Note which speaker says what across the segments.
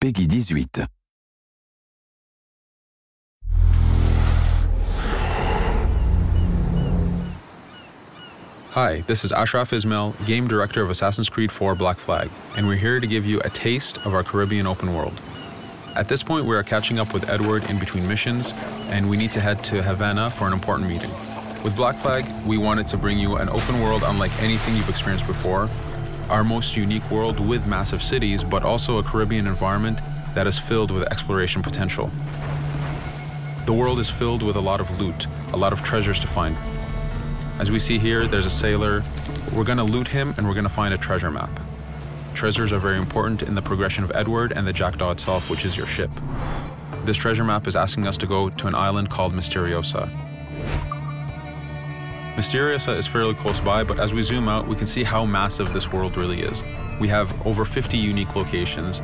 Speaker 1: Peggy 18.
Speaker 2: Hi, this is Ashraf Ismail, Game Director of Assassin's Creed 4 Black Flag, and we're here to give you a taste of our Caribbean open world. At this point, we are catching up with Edward in between missions, and we need to head to Havana for an important meeting. With Black Flag, we wanted to bring you an open world unlike anything you've experienced before, our most unique world with massive cities, but also a Caribbean environment that is filled with exploration potential. The world is filled with a lot of loot, a lot of treasures to find. As we see here, there's a sailor. We're going to loot him and we're going to find a treasure map. Treasures are very important in the progression of Edward and the Jackdaw itself, which is your ship. This treasure map is asking us to go to an island called Misteriosa. Misteriosa is fairly close by, but as we zoom out, we can see how massive this world really is. We have over 50 unique locations.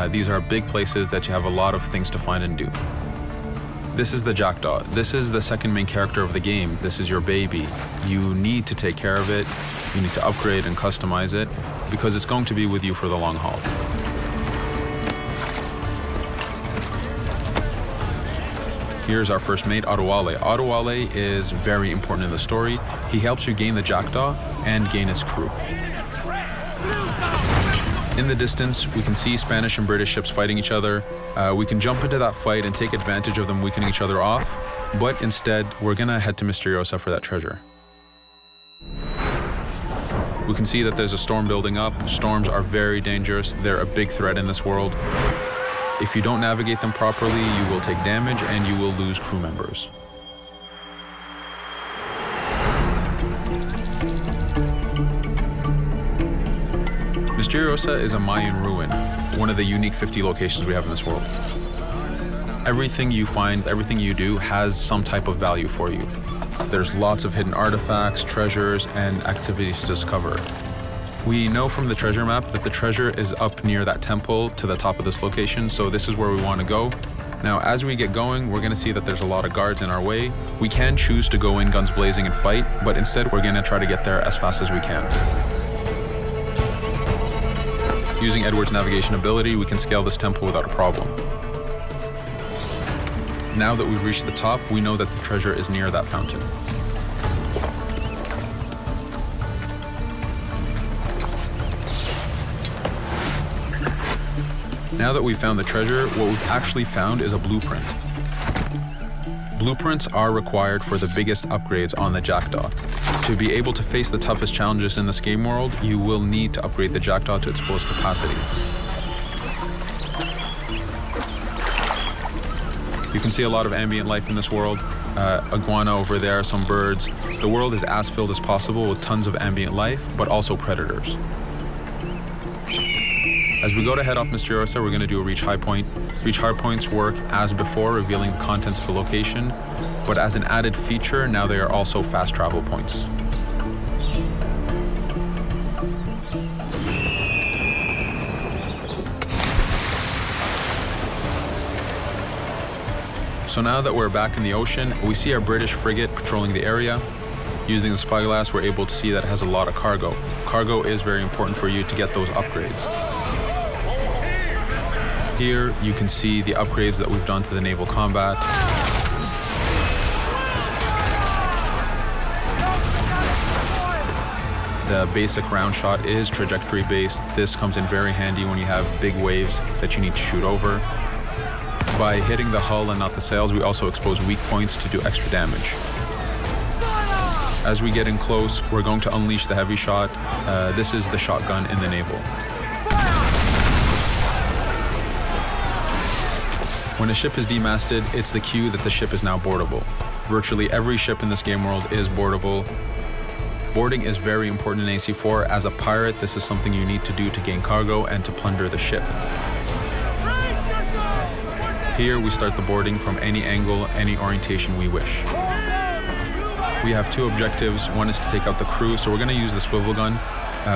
Speaker 2: These are big places that you have a lot of things to find and do. This is the Jackdaw. This is the second main character of the game. This is your baby. You need to take care of it. You need to upgrade and customize it because it's going to be with you for the long haul. Here's our first mate, Adewale. Adewale is very important in the story. He helps you gain the Jackdaw and gain its crew. In the distance, we can see Spanish and British ships fighting each other. We can jump into that fight and take advantage of them weakening each other off, but instead, we're gonna head to Misteriosa for that treasure. We can see that there's a storm building up. Storms are very dangerous. They're a big threat in this world. If you don't navigate them properly, you will take damage and you will lose crew members. Misteriosa is a Mayan ruin, one of the unique 50 locations we have in this world. Everything you find, everything you do has some type of value for you. There's lots of hidden artifacts, treasures, and activities to discover. We know from the treasure map that the treasure is up near that temple to the top of this location, so this is where we want to go. Now, as we get going, we're going to see that there's a lot of guards in our way. We can choose to go in guns blazing and fight, but instead we're going to try to get there as fast as we can. Using Edward's navigation ability, we can scale this temple without a problem. Now that we've reached the top, we know that the treasure is near that fountain. Now that we've found the treasure, what we've actually found is a blueprint. Blueprints are required for the biggest upgrades on the Jackdaw. To be able to face the toughest challenges in this game world, you will need to upgrade the Jackdaw to its fullest capacities. You can see a lot of ambient life in this world. Iguana over there, some birds. The world is as filled as possible with tons of ambient life, but also predators. As we go to head off Misteriosa, we're going to do a reach high point. Reach high points work as before, revealing the contents of a location, but as an added feature, now they are also fast travel points. So now that we're back in the ocean, we see our British frigate patrolling the area. Using the spyglass, we're able to see that it has a lot of cargo. Cargo is very important for you to get those upgrades. Here, you can see the upgrades that we've done to the naval combat. The basic round shot is trajectory based. This comes in very handy when you have big waves that you need to shoot over. By hitting the hull and not the sails, we also expose weak points to do extra damage. As we get in close, we're going to unleash the heavy shot. This is the shotgun in the naval. When a ship is demasted, it's the cue that the ship is now boardable. Virtually every ship in this game world is boardable. Boarding is very important in AC4. As a pirate, this is something you need to do to gain cargo and to plunder the ship. Here, we start the boarding from any angle, any orientation we wish. We have two objectives. One is to take out the crew, so we're going to use the swivel gun.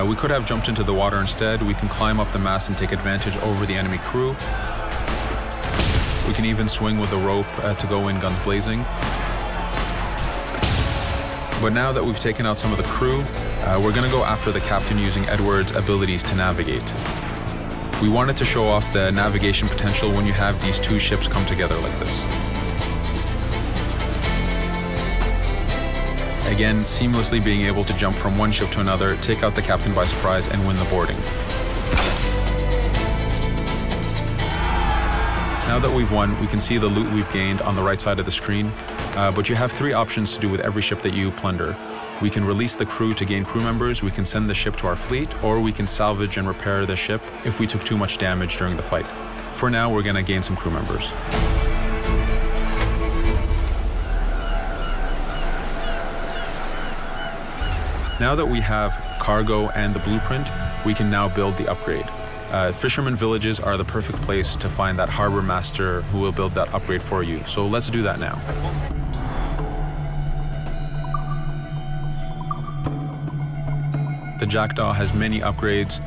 Speaker 2: We could have jumped into the water instead. We can climb up the mast and take advantage over the enemy crew. We can even swing with the rope to go in guns blazing. But now that we've taken out some of the crew, we're going to go after the captain using Edward's abilities to navigate. We wanted to show off the navigation potential when you have these two ships come together like this. Again, seamlessly being able to jump from one ship to another, take out the captain by surprise, and win the boarding. Now that we've won, we can see the loot we've gained on the right side of the screen, but you have three options to do with every ship that you plunder. We can release the crew to gain crew members, we can send the ship to our fleet, or we can salvage and repair the ship if we took too much damage during the fight. For now, we're going to gain some crew members. Now that we have cargo and the blueprint, we can now build the upgrade. Fisherman villages are the perfect place to find that harbor master who will build that upgrade for you. So let's do that now. The Jackdaw has many upgrades,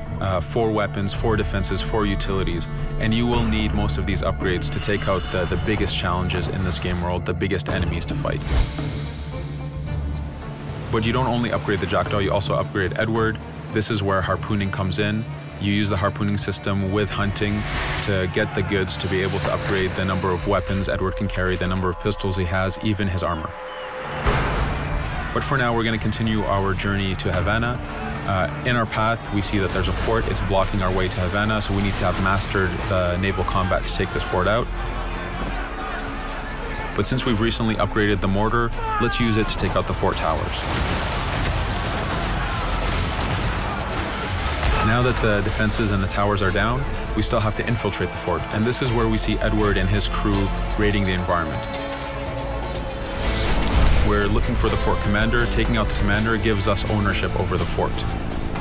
Speaker 2: 4 weapons, 4 defenses, 4 utilities, and you will need most of these upgrades to take out the biggest challenges in this game world, the biggest enemies to fight. But you don't only upgrade the Jackdaw, you also upgrade Edward. This is where harpooning comes in. You use the harpooning system with hunting to get the goods to be able to upgrade the number of weapons Edward can carry, the number of pistols he has, even his armor. But for now, we're going to continue our journey to Havana. In our path, we see that there's a fort. It's blocking our way to Havana, so we need to have mastered the naval combat to take this fort out. But since we've recently upgraded the mortar, let's use it to take out the fort towers. Now that the defenses and the towers are down, we still have to infiltrate the fort, and this is where we see Edward and his crew raiding the environment. We're looking for the fort commander. Taking out the commander gives us ownership over the fort.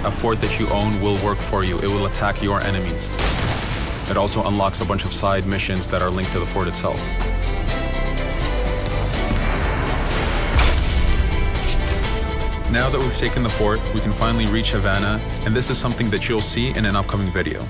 Speaker 2: A fort that you own will work for you. It will attack your enemies. It also unlocks a bunch of side missions that are linked to the fort itself. Now that we've taken the fort, we can finally reach Havana, and this is something that you'll see in an upcoming video.